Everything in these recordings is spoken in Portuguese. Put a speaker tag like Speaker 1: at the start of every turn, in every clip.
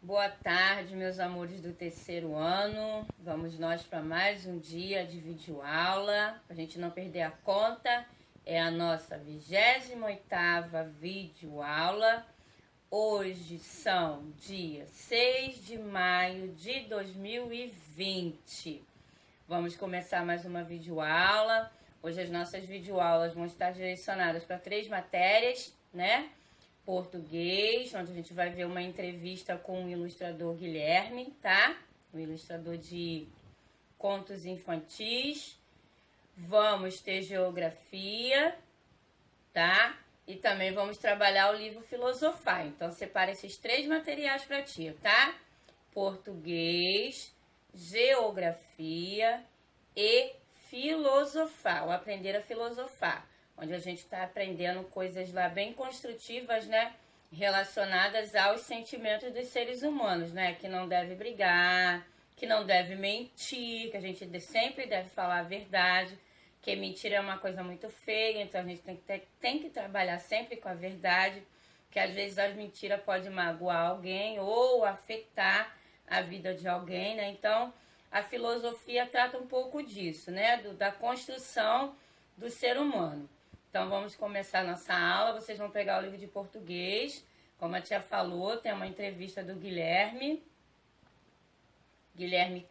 Speaker 1: Boa tarde, meus amores do terceiro ano. Vamos nós para mais um dia de videoaula. Pra gente não perder a conta, é a nossa 28ª videoaula. Hoje são dia 6 de maio de 2020. Vamos começar mais uma videoaula. Hoje as nossas videoaulas vão estar direcionadas para 3 matérias, né? Português, onde a gente vai ver uma entrevista com o ilustrador Guilherme, tá? O ilustrador de contos infantis. Vamos ter geografia, tá? E também vamos trabalhar o livro Filosofar. Então, separa esses 3 materiais para ti, tá? Português, geografia e filosofar, ou aprender a filosofar. Onde a gente está aprendendo coisas lá bem construtivas, né? Relacionadas aos sentimentos dos seres humanos, né? Que não deve brigar, que não deve mentir, que a gente sempre deve falar a verdade, que mentira é uma coisa muito feia, então a gente tem que trabalhar sempre com a verdade, que às vezes a mentira pode magoar alguém ou afetar a vida de alguém, né? Então, a filosofia trata um pouco disso, né? Da construção do ser humano. Então, vamos começar a nossa aula. Vocês vão pegar o livro de português. Como a tia falou, tem uma entrevista do Guilherme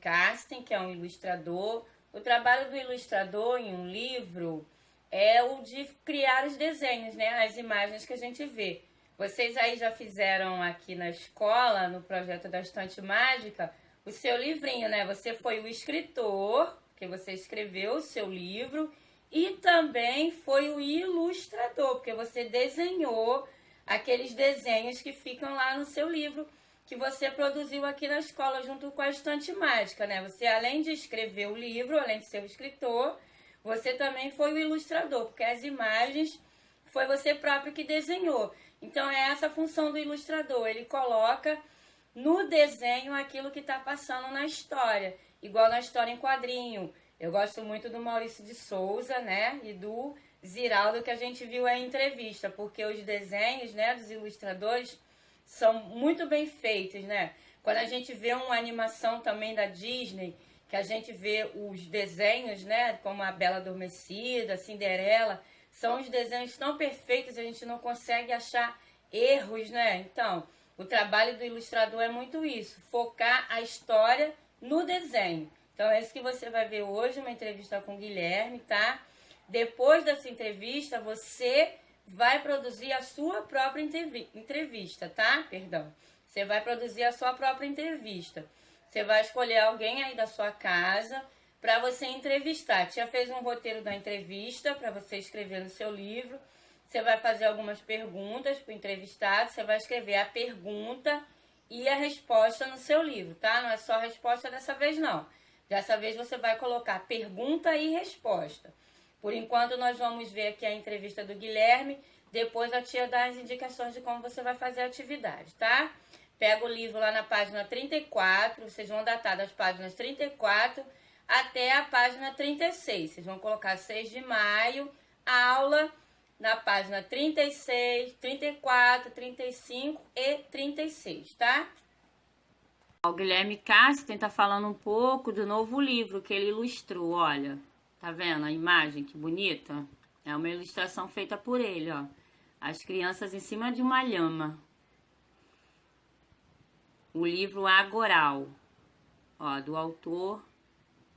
Speaker 1: Casten, que é um ilustrador. O trabalho do ilustrador em um livro é o de criar os desenhos, né? As imagens que a gente vê. Vocês aí já fizeram aqui na escola, no projeto da Estante Mágica, o seu livrinho, né? Você foi o escritor, que você escreveu o seu livro, e também foi o ilustrador, porque você desenhou aqueles desenhos que ficam lá no seu livro, que você produziu aqui na escola junto com a Estante Mágica, né? Você, além de escrever o livro, além de ser o escritor, você também foi o ilustrador, porque as imagens foi você próprio que desenhou. Então, é essa a função do ilustrador, ele coloca no desenho aquilo que está passando na história, igual na história em quadrinho. Eu gosto muito do Maurício de Souza, né, e do Ziraldo, que a gente viu a entrevista, porque os desenhos, né, dos ilustradores são muito bem feitos, né? Quando a gente vê uma animação também da Disney, que a gente vê os desenhos, né, como a Bela Adormecida, Cinderela, são os desenhos tão perfeitos, a gente não consegue achar erros, né? Então, o trabalho do ilustrador é muito isso, focar a história no desenho. Então, é isso que você vai ver hoje, uma entrevista com o Guilherme, tá? Depois dessa entrevista, você vai produzir a sua própria entrevista, tá? Perdão. Você vai produzir a sua própria entrevista. Você vai escolher alguém aí da sua casa para você entrevistar. A tia fez um roteiro da entrevista para você escrever no seu livro. Você vai fazer algumas perguntas para o entrevistado. Você vai escrever a pergunta e a resposta no seu livro, tá? Não é só a resposta dessa vez, não. Dessa vez você vai colocar pergunta e resposta. Por enquanto nós vamos ver aqui a entrevista do Guilherme, depois a tia dá as indicações de como você vai fazer a atividade, tá? Pega o livro lá na página 34, vocês vão datar das páginas 34 até a página 36. Vocês vão colocar 6 de maio, aula na página 36, 34, 35 e 36, tá? O Guilherme Casten está falando um pouco do novo livro que ele ilustrou, olha. Tá vendo a imagem? Que bonita. É uma ilustração feita por ele, ó. As crianças em cima de uma lhama. O livro Agoral, ó, do autor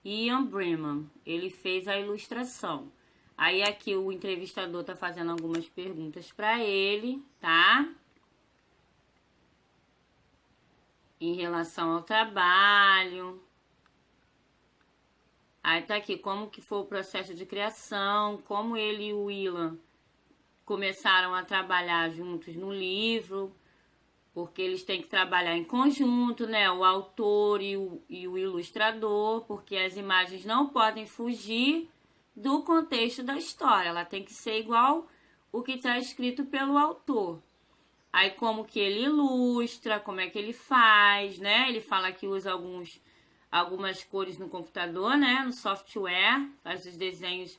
Speaker 1: Ian Breman. Ele fez a ilustração. Aí aqui o entrevistador tá fazendo algumas perguntas para ele, tá? Em relação ao trabalho. Aí tá aqui como que foi o processo de criação, como ele e o Ilan começaram a trabalhar juntos no livro, porque eles têm que trabalhar em conjunto, né? O autor e o ilustrador, porque as imagens não podem fugir do contexto da história, ela tem que ser igual o que está escrito pelo autor. Aí como que ele ilustra, como é que ele faz, né? Ele fala que usa algumas cores no computador, né? No software, faz os desenhos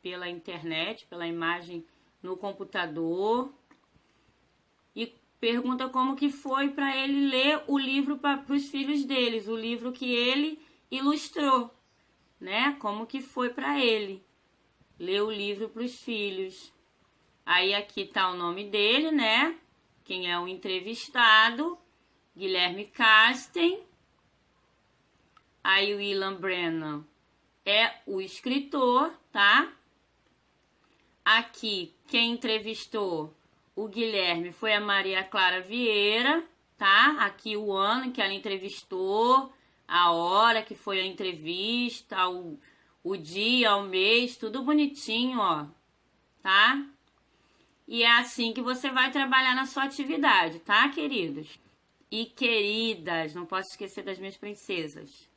Speaker 1: pela internet, pela imagem no computador. E pergunta como que foi para ele ler o livro para os filhos deles, o livro que ele ilustrou, né? Como que foi para ele ler o livro para os filhos. Aí aqui tá o nome dele, né? Quem é o entrevistado, Guilherme Casten. Aí o Ilan Brennan é o escritor, tá? Aqui, quem entrevistou o Guilherme foi a Maria Clara Vieira, tá? Aqui o ano que ela entrevistou, a hora que foi a entrevista, o dia, o mês, tudo bonitinho, ó, tá? E é assim que você vai trabalhar na sua atividade, tá, queridos? E queridas, não posso esquecer das minhas princesas.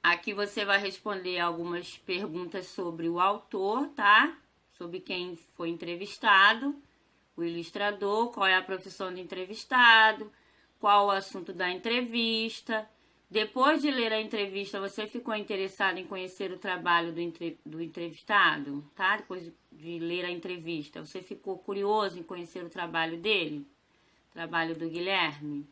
Speaker 1: Aqui você vai responder algumas perguntas sobre o autor, tá? Sobre quem foi entrevistado, o ilustrador, qual é a profissão do entrevistado, qual o assunto da entrevista. Depois de ler a entrevista, você ficou interessado em conhecer o trabalho do entrevistado, tá? Depois de ler a entrevista, você ficou curioso em conhecer o trabalho dele? Trabalho do Guilherme?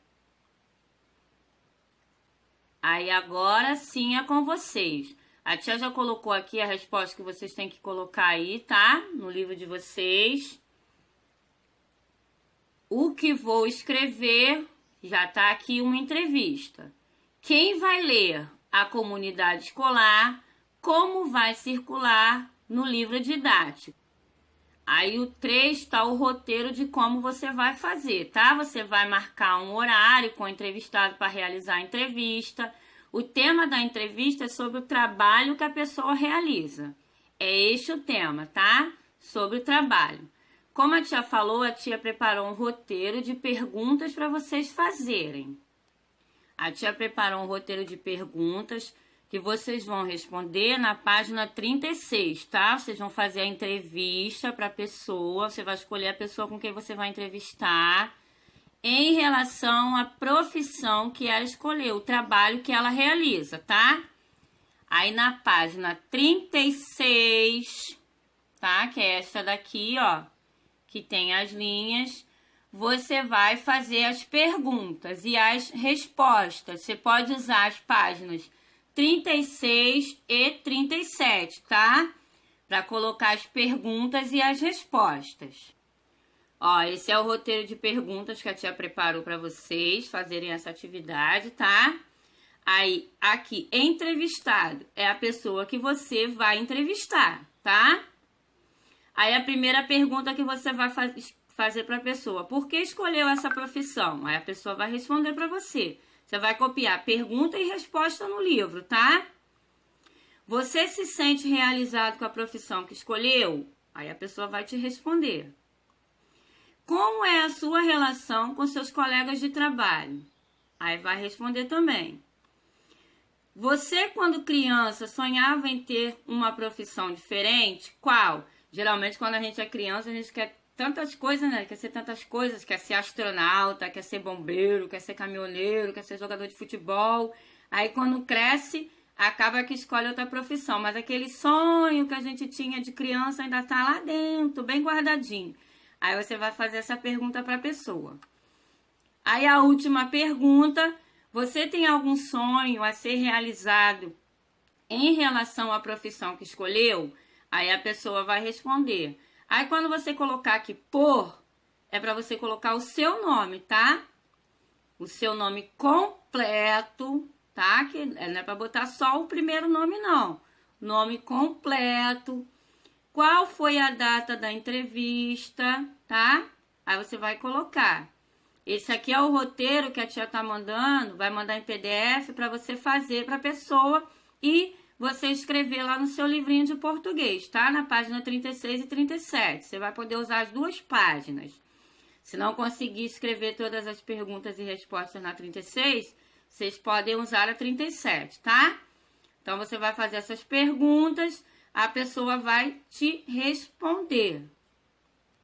Speaker 1: Aí agora sim é com vocês. A tia já colocou aqui a resposta que vocês têm que colocar aí, tá? No livro de vocês. O que vou escrever, já tá aqui uma entrevista. Quem vai ler? A comunidade escolar. Como vai circular no livro didático? Aí o 3 está o roteiro de como você vai fazer, tá? Você vai marcar um horário com o entrevistado para realizar a entrevista. O tema da entrevista é sobre o trabalho que a pessoa realiza. É este o tema, tá? Sobre o trabalho. Como a tia falou, a tia preparou um roteiro de perguntas para vocês fazerem. A tia preparou um roteiro de perguntas que vocês vão responder na página 36, tá? Vocês vão fazer a entrevista para a pessoa, você vai escolher a pessoa com quem você vai entrevistar em relação à profissão que ela escolheu, o trabalho que ela realiza, tá? Aí na página 36, tá? Que é essa daqui, ó, que tem as linhas. Você vai fazer as perguntas e as respostas. Você pode usar as páginas 36 e 37, tá? Para colocar as perguntas e as respostas. Ó, esse é o roteiro de perguntas que a tia preparou para vocês fazerem essa atividade, tá? Aí, aqui, entrevistado é a pessoa que você vai entrevistar, tá? Aí, a primeira pergunta que você vai fazer para a pessoa: por que escolheu essa profissão? Aí a pessoa vai responder para você. Você vai copiar pergunta e resposta no livro, tá? Você se sente realizado com a profissão que escolheu? Aí a pessoa vai te responder. Como é a sua relação com seus colegas de trabalho? Aí vai responder também. Você, quando criança, sonhava em ter uma profissão diferente? Qual? Geralmente, quando a gente é criança, a gente quer tantas coisas, né? Quer ser tantas coisas, quer ser astronauta, quer ser bombeiro, quer ser caminhoneiro, quer ser jogador de futebol. Aí quando cresce, acaba que escolhe outra profissão. Mas aquele sonho que a gente tinha de criança ainda tá lá dentro, bem guardadinho. Aí você vai fazer essa pergunta para a pessoa. Aí a última pergunta: você tem algum sonho a ser realizado em relação à profissão que escolheu? Aí a pessoa vai responder. Aí, quando você colocar aqui por, é para você colocar o seu nome, tá? O seu nome completo, tá? Que não é para botar só o primeiro nome, não. Nome completo. Qual foi a data da entrevista, tá? Aí você vai colocar. Esse aqui é o roteiro que a tia tá mandando, vai mandar em PDF para você fazer para a pessoa e você escrever lá no seu livrinho de português, tá? Na página 36 e 37. Você vai poder usar as duas páginas. Se não conseguir escrever todas as perguntas e respostas na 36, vocês podem usar a 37, tá? Então, você vai fazer essas perguntas, a pessoa vai te responder.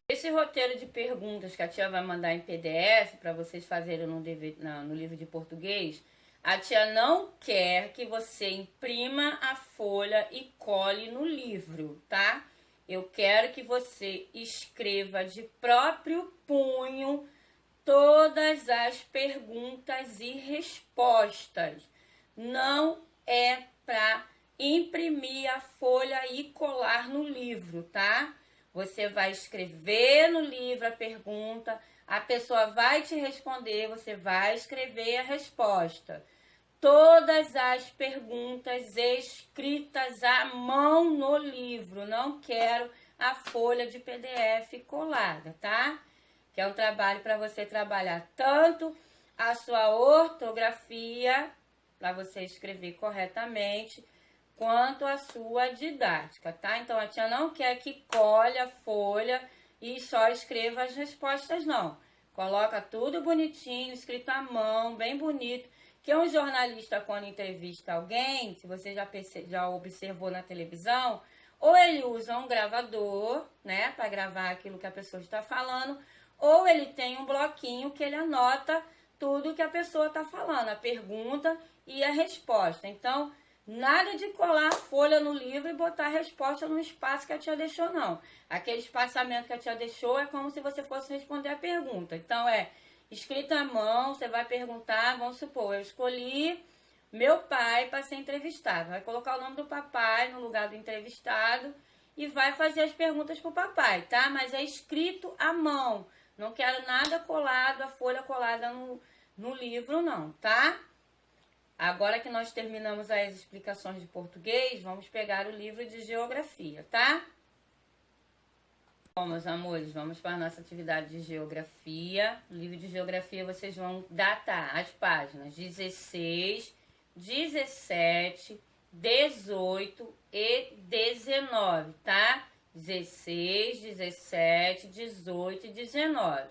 Speaker 1: Esse roteiro de perguntas que a tia vai mandar em PDF para vocês fazerem no livro de português, a tia não quer que você imprima a folha e cole no livro, tá? Eu quero que você escreva de próprio punho todas as perguntas e respostas. Não é para imprimir a folha e colar no livro, tá? Você vai escrever no livro a pergunta, a pessoa vai te responder, você vai escrever a resposta. Todas as perguntas escritas à mão no livro. Não quero a folha de PDF colada, tá? Que é um trabalho para você trabalhar tanto a sua ortografia, para você escrever corretamente, quanto a sua didática, tá? Então, a tia não quer que colhe a folha e só escreva as respostas, não. Coloca tudo bonitinho, escrito à mão, bem bonito. Que um jornalista, quando entrevista alguém, se você já observou na televisão, ou ele usa um gravador, né, para gravar aquilo que a pessoa está falando, ou ele tem um bloquinho que ele anota tudo que a pessoa está falando, a pergunta e a resposta. Então, nada de colar a folha no livro e botar a resposta no espaço que a tia deixou, não. Aquele espaçamento que a tia deixou é como se você fosse responder a pergunta. Então, escrito à mão, você vai perguntar, vamos supor, eu escolhi meu pai para ser entrevistado. Vai colocar o nome do papai no lugar do entrevistado e vai fazer as perguntas para o papai, tá? Mas é escrito à mão. Não quero nada colado, a folha colada no livro, não, tá? Agora que nós terminamos as explicações de português, vamos pegar o livro de geografia, tá? Bom, meus amores, vamos para a nossa atividade de geografia. No livro de geografia vocês vão datar as páginas 16, 17, 18 e 19, tá? 16, 17, 18 e 19.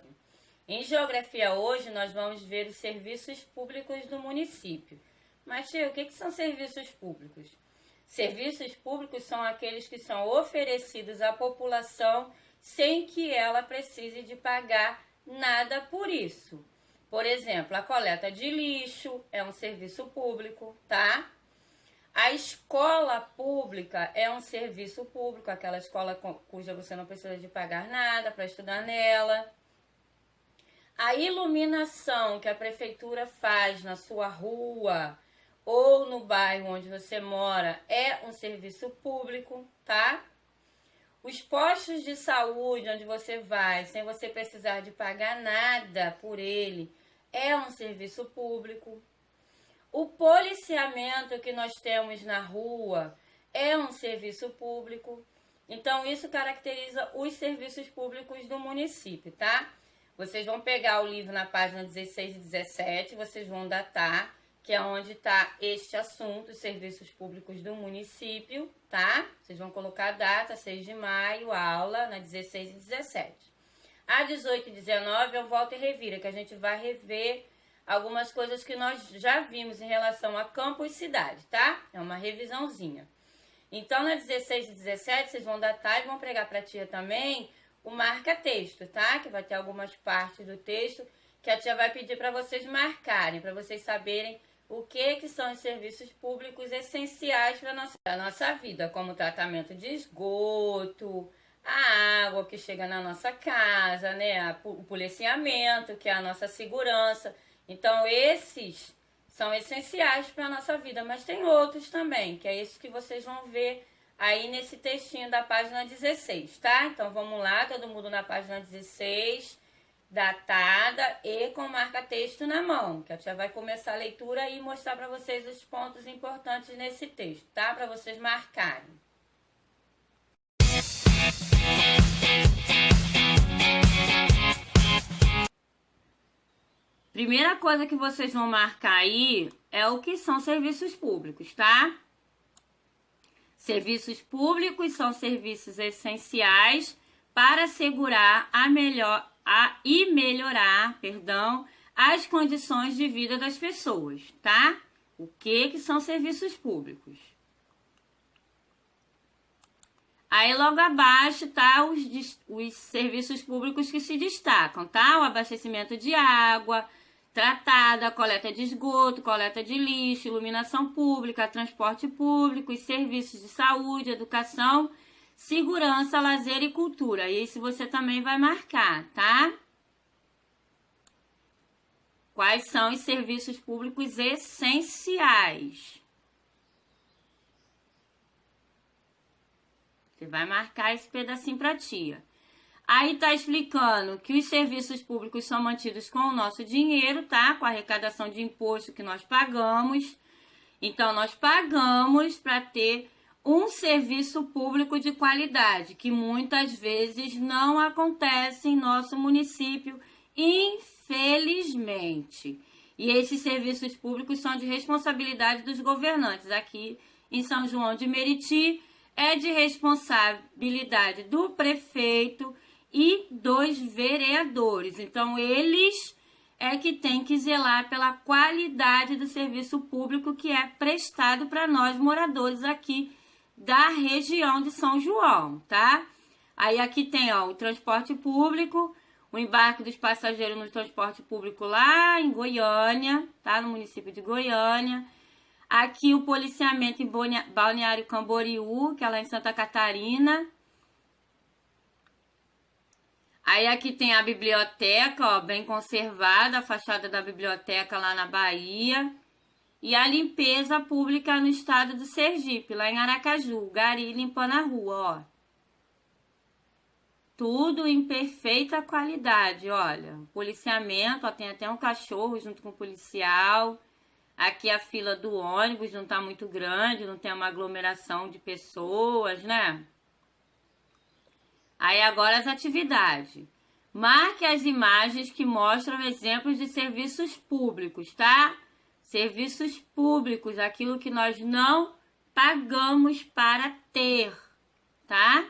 Speaker 1: Em geografia hoje nós vamos ver os serviços públicos do município. Mas, tia, o que são serviços públicos? Serviços públicos são aqueles que são oferecidos à população sem que ela precise de pagar nada por isso. Por exemplo, a coleta de lixo é um serviço público, tá? A escola pública é um serviço público, aquela escola cuja você não precisa de pagar nada para estudar nela. A iluminação que a prefeitura faz na sua rua ou no bairro onde você mora é um serviço público, tá? Os postos de saúde onde você vai, sem você precisar de pagar nada por ele, é um serviço público. O policiamento que nós temos na rua é um serviço público. Então, isso caracteriza os serviços públicos do município, tá? Vocês vão pegar o livro na página 16 e 17, vocês vão datar, que é onde está este assunto, os serviços públicos do município, tá? Vocês vão colocar a data, 6 de maio, aula, na 16 e 17. A 18 e 19 eu volto e reviro, que a gente vai rever algumas coisas que nós já vimos em relação a campo e cidade, tá? É uma revisãozinha. Então, na 16 e 17, vocês vão datar e vão pregar para a tia também o marca-texto, tá? Que vai ter algumas partes do texto que a tia vai pedir para vocês marcarem, para vocês saberem o que são os serviços públicos essenciais para a nossa vida, como o tratamento de esgoto, a água que chega na nossa casa, né? O policiamento, que é a nossa segurança. Então, esses são essenciais para a nossa vida, mas tem outros também, que é esses que vocês vão ver aí nesse textinho da página 16, tá? Então, vamos lá, todo mundo na página 16, datada e com marca-texto na mão, que a tia vai começar a leitura e mostrar para vocês os pontos importantes nesse texto, tá? Para vocês marcarem. Primeira coisa que vocês vão marcar aí é o que são serviços públicos, tá? Serviços públicos são serviços essenciais para assegurar melhorar, as condições de vida das pessoas, tá? O que são serviços públicos? Aí logo abaixo tá os serviços públicos que se destacam, tá? O abastecimento de água tratada, coleta de esgoto, coleta de lixo, iluminação pública, transporte público, os serviços de saúde, educação, segurança, lazer e cultura. E isso você também vai marcar, tá? Quais são os serviços públicos essenciais? Você vai marcar esse pedacinho para tia. Aí tá explicando que os serviços públicos são mantidos com o nosso dinheiro, tá? Com a arrecadação de imposto que nós pagamos. Então, nós pagamos para ter um serviço público de qualidade, que muitas vezes não acontece em nosso município, infelizmente. E esses serviços públicos são de responsabilidade dos governantes. Aqui em São João de Meriti é de responsabilidade do prefeito e dos vereadores. Então, eles é que tem que zelar pela qualidade do serviço público que é prestado para nós moradores aqui da região de São João, tá? Aí aqui tem, ó, o transporte público, o embarque dos passageiros no transporte público lá em Goiânia, tá? No município de Goiânia. Aqui o policiamento em Balneário Camboriú, que é lá em Santa Catarina. Aí aqui tem a biblioteca, ó, bem conservada, a fachada da biblioteca lá na Bahia. E a limpeza pública no estado do Sergipe, lá em Aracaju, gari limpando a rua, ó. Tudo em perfeita qualidade, olha. Policiamento, ó, tem até um cachorro junto com o policial. Aqui a fila do ônibus não tá muito grande, não tem uma aglomeração de pessoas, né? Aí agora as atividades. Marque as imagens que mostram exemplos de serviços públicos, tá? Serviços públicos, aquilo que nós não pagamos para ter, tá?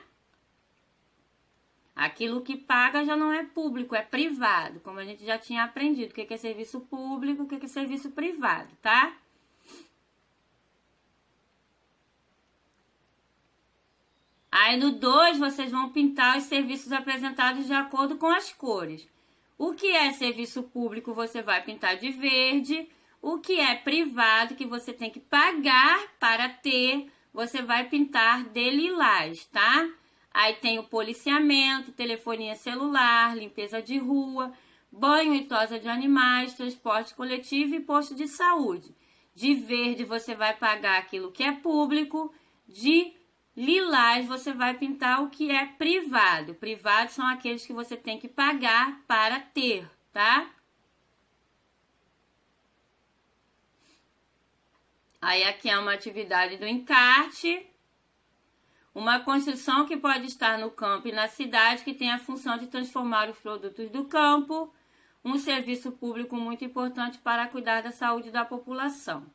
Speaker 1: Aquilo que paga já não é público, é privado, como a gente já tinha aprendido. O que é serviço público, o que é serviço privado, tá? Aí no 2, vocês vão pintar os serviços apresentados de acordo com as cores. O que é serviço público, você vai pintar de verde. O que é privado, que você tem que pagar para ter, você vai pintar de lilás, tá? Aí tem o policiamento, telefonia celular, limpeza de rua, banho e tosa de animais, transporte coletivo e posto de saúde. De verde você vai pagar aquilo que é público, de lilás você vai pintar o que é privado. Privados são aqueles que você tem que pagar para ter, tá? Aí aqui é uma atividade do encarte. Uma construção que pode estar no campo e na cidade, que tem a função de transformar os produtos do campo. Um serviço público muito importante para cuidar da saúde da população.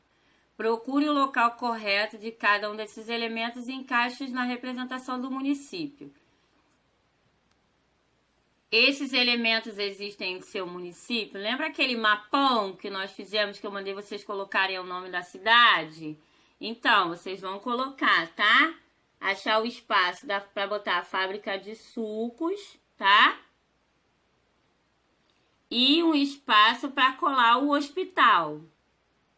Speaker 1: Procure o local correto de cada um desses elementos e encaixe-os na representação do município. Esses elementos existem em seu município? Lembra aquele mapão que nós fizemos, que eu mandei vocês colocarem o nome da cidade? Então, vocês vão colocar, tá? Achar o espaço para botar a fábrica de sucos, tá? E um espaço para colar o hospital.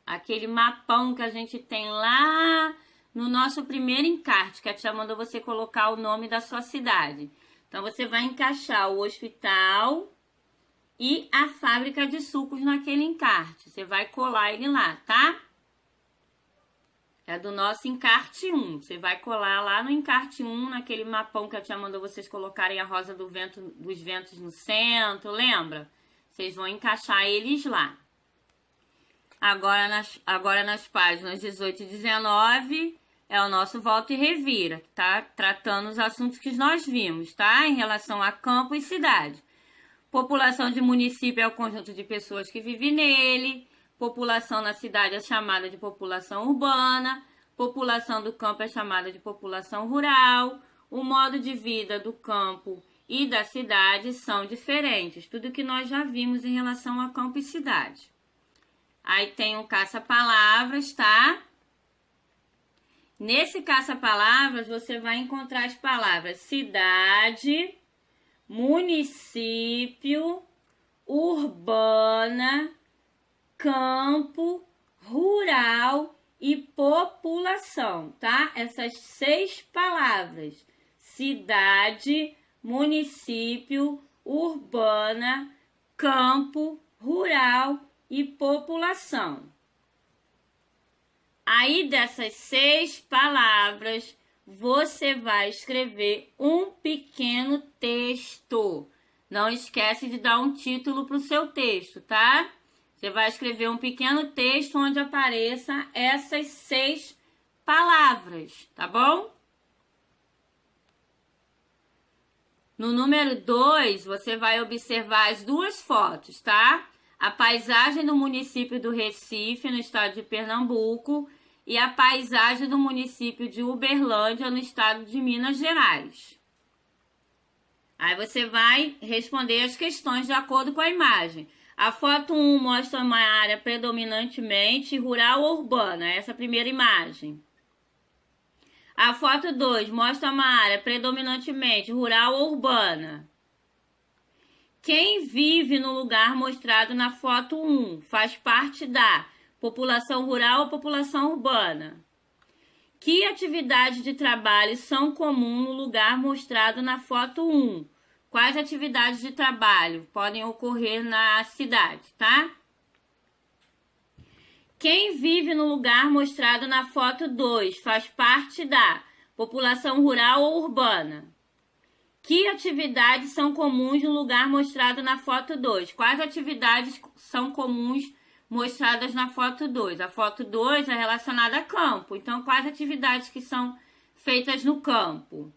Speaker 1: Aquele mapão que a gente tem lá no nosso primeiro encarte, que a tia mandou você colocar o nome da sua cidade. Então, você vai encaixar o hospital e a fábrica de sucos naquele encarte. Você vai colar ele lá, tá? É do nosso encarte 1. Você vai colar lá no encarte 1, naquele mapão que a tia mandou vocês colocarem a rosa dos ventos no centro, lembra? Vocês vão encaixar eles lá. Agora nas páginas 18 e 19... é o nosso Volta e Revira, que tá tratando os assuntos que nós vimos, tá? Em relação a campo e cidade. População de município é o conjunto de pessoas que vivem nele. População na cidade é chamada de população urbana. População do campo é chamada de população rural. O modo de vida do campo e da cidade são diferentes. Tudo que nós já vimos em relação a campo e cidade. Aí tem um caça-palavras, tá? Nesse caça-palavras, você vai encontrar as palavras cidade, município, urbana, campo, rural e população, tá? Essas 6 palavras: cidade, município, urbana, campo, rural e população. Aí dessas 6 palavras, você vai escrever um pequeno texto. Não esquece de dar um título para o seu texto, tá? Você vai escrever um pequeno texto onde apareça essas 6 palavras, tá bom? No número 2, você vai observar as 2 fotos, tá? A paisagem do município do Recife, no estado de Pernambuco, e a paisagem do município de Uberlândia, no estado de Minas Gerais. Aí você vai responder as questões de acordo com a imagem. A foto 1 mostra uma área predominantemente rural ou urbana, essa é a primeira imagem. A foto 2 mostra uma área predominantemente rural ou urbana. Quem vive no lugar mostrado na foto 1 faz parte da população rural ou população urbana? Que atividades de trabalho são comuns no lugar mostrado na foto 1? Quais atividades de trabalho podem ocorrer na cidade, tá? Quem vive no lugar mostrado na foto 2 faz parte da população rural ou urbana? Que atividades são comuns no lugar mostrado na foto 2? Quais atividades são comuns mostradas na foto 2? A foto 2 é relacionada a campo. Então, quais atividades que são feitas no campo?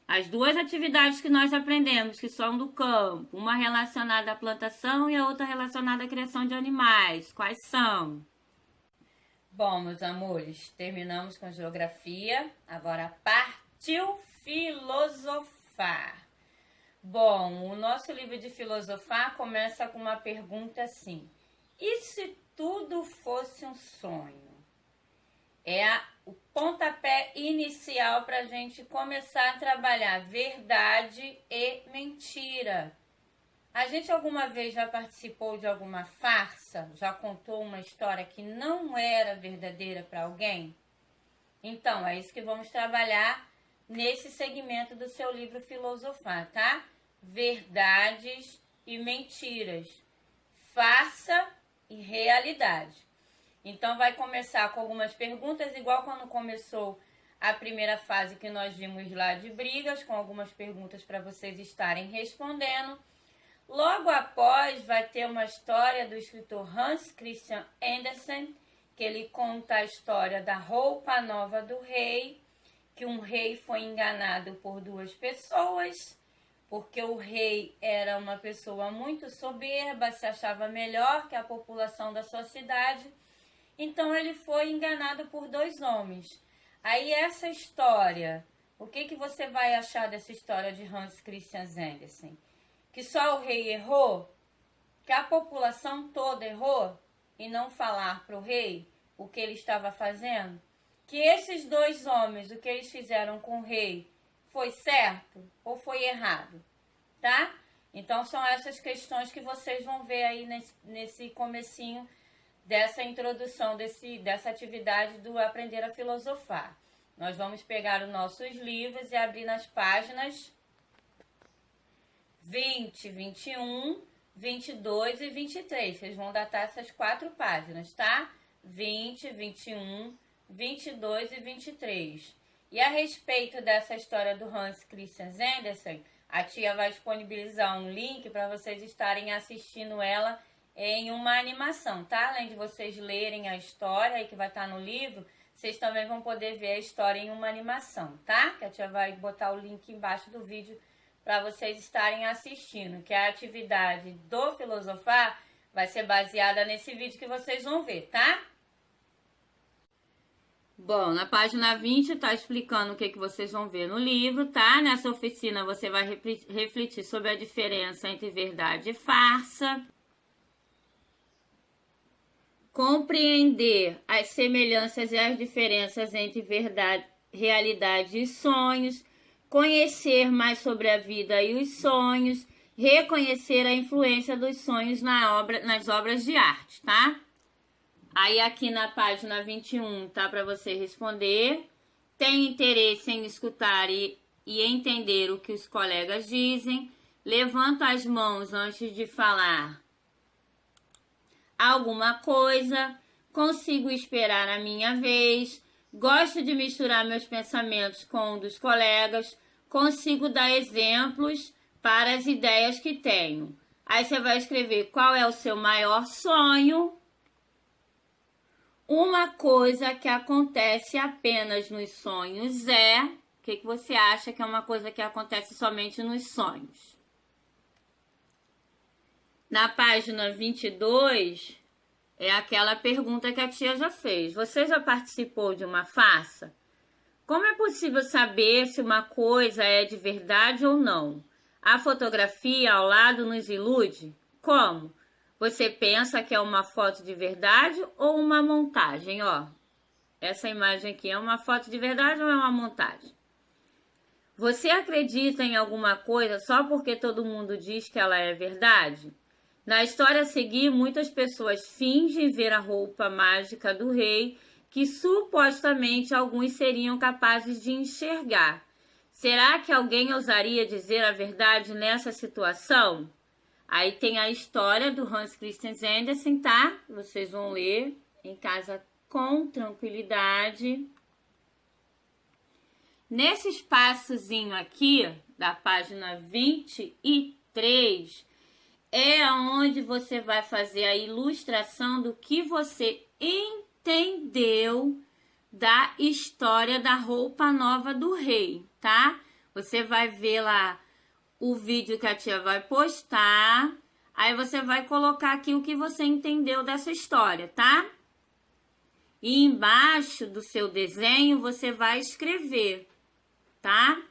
Speaker 1: As 2 atividades que nós aprendemos, que são do campo. Uma relacionada à plantação e a outra relacionada à criação de animais. Quais são? Bom, meus amores, terminamos com geografia. Agora partiu filosofar. Bom, o nosso livro de filosofar começa com uma pergunta assim: e se tudo fosse um sonho? É o pontapé inicial para a gente começar a trabalhar verdade e mentira. A gente alguma vez já participou de alguma farsa? Já contou uma história que não era verdadeira para alguém? Então, é isso que vamos trabalhar nesse segmento do seu livro Filosofar, tá? Verdades e mentiras, farsa e realidade. Então, vai começar com algumas perguntas, igual quando começou a primeira fase que nós vimos lá de brigas, com algumas perguntas para vocês estarem respondendo. Logo após, vai ter uma história do escritor Hans Christian Andersen, que ele conta a história da roupa nova do rei, que um rei foi enganado por 2 pessoas, porque o rei era uma pessoa muito soberba, se achava melhor que a população da sua cidade, então ele foi enganado por 2 homens. Aí essa história, o que você vai achar dessa história de Hans Christian Andersen? Que só o rei errou? Que a população toda errou? E não falar para o rei o que ele estava fazendo? Que esses 2 homens, o que eles fizeram com o rei, foi certo ou foi errado? Tá? Então são essas questões que vocês vão ver aí nesse comecinho dessa introdução, dessa atividade do Aprender a Filosofar. Nós vamos pegar os nossos livros e abrir nas páginas 20, 21, 22 e 23. Vocês vão datar essas 4 páginas, tá? 20, 21, 22 e 23. E a respeito dessa história do Hans Christian Andersen, a tia vai disponibilizar um link para vocês estarem assistindo ela em uma animação, tá? Além de vocês lerem a história aí que vai estar no livro, vocês também vão poder ver a história em uma animação, tá? Que a tia vai botar o link embaixo do vídeo para vocês estarem assistindo, que a atividade do Filosofar vai ser baseada nesse vídeo que vocês vão ver, tá? Bom, na página 20 está explicando o que vocês vão ver no livro, tá? Nessa oficina você vai refletir sobre a diferença entre verdade e farsa, compreender as semelhanças e as diferenças entre verdade, realidade e sonhos, conhecer mais sobre a vida e os sonhos, reconhecer a influência dos sonhos nas obras de arte, tá? Aí aqui na página 21 tá para você responder. Tem interesse em escutar e entender o que os colegas dizem? Levanta as mãos antes de falar alguma coisa, consigo esperar a minha vez, gosto de misturar meus pensamentos com os dos colegas, consigo dar exemplos para as ideias que tenho. Aí você vai escrever qual é o seu maior sonho. Uma coisa que acontece apenas nos sonhos é... O que você acha que é uma coisa que acontece somente nos sonhos? Na página 22, é aquela pergunta que a tia já fez. Você já participou de uma farsa? Como é possível saber se uma coisa é de verdade ou não? A fotografia ao lado nos ilude? Como? Você pensa que é uma foto de verdade ou uma montagem? Ó, essa imagem aqui é uma foto de verdade ou é uma montagem? Você acredita em alguma coisa só porque todo mundo diz que ela é verdade? Na história a seguir, muitas pessoas fingem ver a roupa mágica do rei que supostamente alguns seriam capazes de enxergar. Será que alguém ousaria dizer a verdade nessa situação? Aí tem a história do Hans Christian Andersen, tá? Vocês vão ler em casa com tranquilidade. Nesse espaçozinho aqui, da página 23, é onde você vai fazer a ilustração do que você entendeu da história da roupa nova do rei, tá? Você vai ver lá o vídeo que a tia vai postar, aí você vai colocar aqui o que você entendeu dessa história, tá? E embaixo do seu desenho você vai escrever, tá?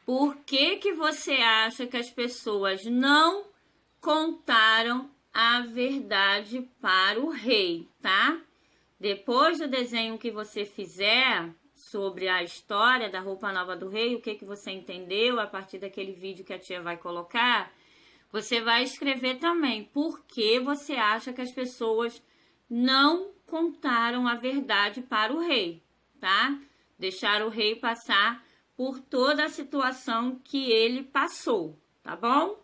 Speaker 1: Por que que você acha que as pessoas não contaram a verdade para o rei, tá? Depois do desenho que você fizer sobre a história da roupa nova do rei, o que que você entendeu a partir daquele vídeo que a tia vai colocar, você vai escrever também por que você acha que as pessoas não contaram a verdade para o rei, tá? Deixaram o rei passar por toda a situação que ele passou, tá bom?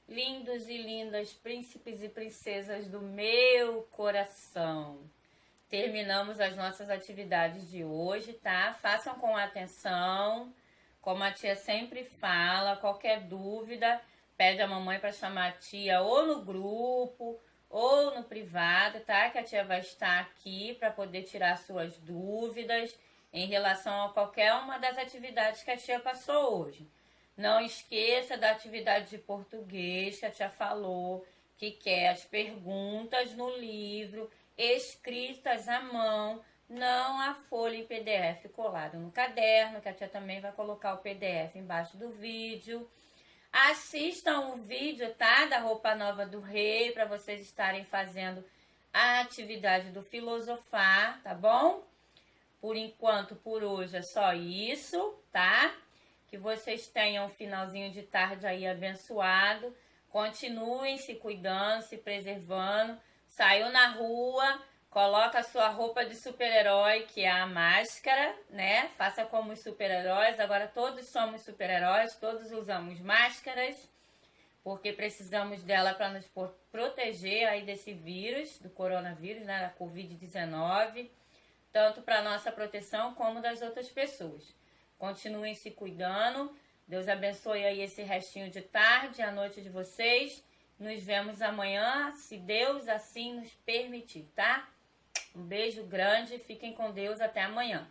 Speaker 1: Lindos e lindas príncipes e princesas do meu coração. Terminamos as nossas atividades de hoje, tá? Façam com atenção, como a tia sempre fala, qualquer dúvida, pede a mamãe para chamar a tia ou no grupo ou no privado, tá? Que a tia vai estar aqui para poder tirar suas dúvidas em relação a qualquer uma das atividades que a tia passou hoje. Não esqueça da atividade de português que a tia falou, que quer as perguntas no livro, escritas à mão, não a folha em PDF colada no caderno, que a tia também vai colocar o PDF embaixo do vídeo. Assistam o vídeo, tá? Da roupa nova do rei, para vocês estarem fazendo a atividade do filosofar, tá bom? Por enquanto, por hoje é só isso, tá? Que vocês tenham um finalzinho de tarde aí abençoado. Continuem se cuidando, se preservando. Saiu na rua, coloca a sua roupa de super-herói, que é a máscara, né? Faça como os super-heróis. Agora todos somos super-heróis, todos usamos máscaras, porque precisamos dela para nos proteger aí desse vírus, do coronavírus, né? Da Covid-19. Tanto para nossa proteção como das outras pessoas. Continuem se cuidando. Deus abençoe aí esse restinho de tarde, a noite de vocês. Nos vemos amanhã, se Deus assim nos permitir, tá? Um beijo grande, fiquem com Deus, até amanhã.